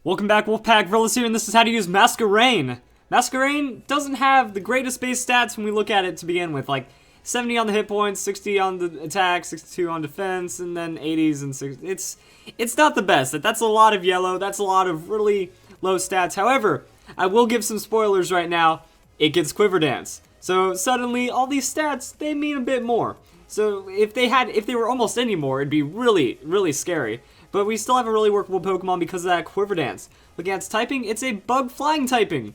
Welcome back, Wolfpack. Verlis here, and this is how to use Masquerain. Masquerain doesn't have the greatest base stats when we look at it to begin with, like 70 on the hit points, 60 on the attack, 62 on defense, and then 80s and 60. It's not the best. That's a lot of yellow. That's a lot of really low stats. However, I will give some spoilers right now. It gets Quiver Dance. So suddenly, all these stats, they mean a bit more. So if they were almost any more, it'd be really, really scary. But we still have a really workable Pokemon because of that Quiver Dance. Looking at its typing, it's a bug flying typing.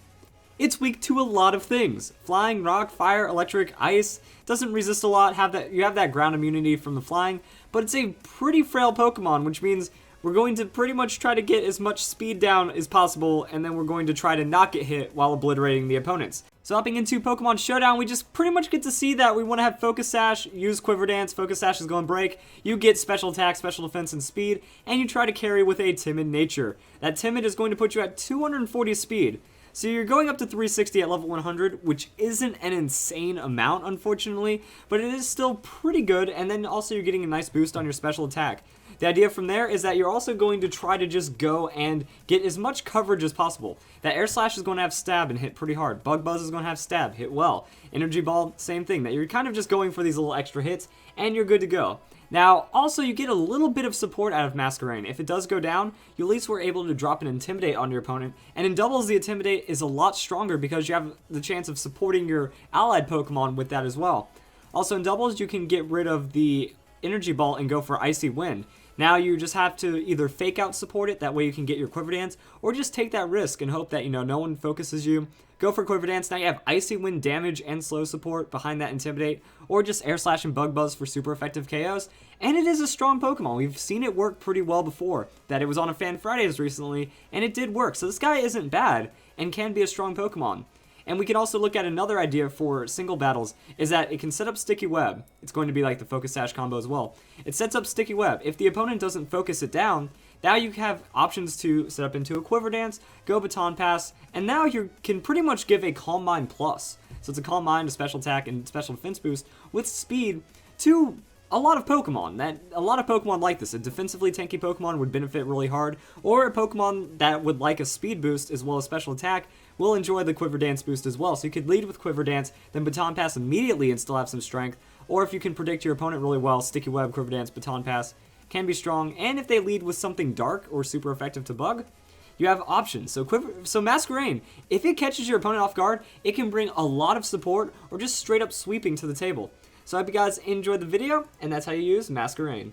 It's weak to a lot of things. Flying, rock, fire, electric, ice. Doesn't resist a lot. You have that ground immunity from the flying. But it's a pretty frail Pokemon, which means we're going to pretty much try to get as much speed down as possible, and then we're going to try to not get hit while obliterating the opponents. So hopping into Pokemon Showdown, we just pretty much get to see that we want to have Focus Sash, use Quiver Dance, Focus Sash is going to break, you get Special Attack, Special Defense, and Speed, and you try to carry with a Timid nature. That Timid is going to put you at 240 speed. So you're going up to 360 at level 100, which isn't an insane amount, unfortunately, but it is still pretty good, and then also you're getting a nice boost on your Special Attack. The idea from there is that you're also going to try to just go and get as much coverage as possible. That Air Slash is going to have stab and hit pretty hard. Bug Buzz is going to have stab, hit well. Energy Ball, same thing. That you're kind of just going for these little extra hits, and you're good to go. Now, also, you get a little bit of support out of Masquerain. If it does go down, you at least were able to drop an Intimidate on your opponent, and in doubles, the Intimidate is a lot stronger because you have the chance of supporting your allied Pokemon with that as well. Also, in doubles, you can get rid of the Energy Ball and go for Icy Wind. Now you just have to either fake out support it, that way you can get your Quiver Dance, or just take that risk and hope that, no one focuses you. Go for Quiver Dance, now you have Icy Wind damage and slow support behind that Intimidate, or just Air Slash and Bug Buzz for super effective KOs, and it is a strong Pokemon. We've seen it work pretty well before, that it was on a Fan Fridays recently, and it did work, so this guy isn't bad, and can be a strong Pokemon. And we can also look at another idea for single battles, is that it can set up Sticky Web. It's going to be like the Focus Sash combo as well. It sets up Sticky Web. If the opponent doesn't focus it down, now you have options to set up into a Quiver Dance, go Baton Pass, and now you can pretty much give a Calm Mind Plus. So it's a Calm Mind, a Special Attack, and Special Defense boost with speed to a lot of Pokemon. A lot of Pokemon like this. A defensively tanky Pokemon would benefit really hard, or a Pokemon that would like a speed boost as well as special attack will enjoy the Quiver Dance boost as well. So you could lead with Quiver Dance, then Baton Pass immediately and still have some strength, or if you can predict your opponent really well, Sticky Web, Quiver Dance, Baton Pass can be strong, and if they lead with something dark or super effective to bug, you have options. So Masquerain, if it catches your opponent off guard, it can bring a lot of support or just straight up sweeping to the table. So I hope you guys enjoyed the video, and that's how you use Masquerain.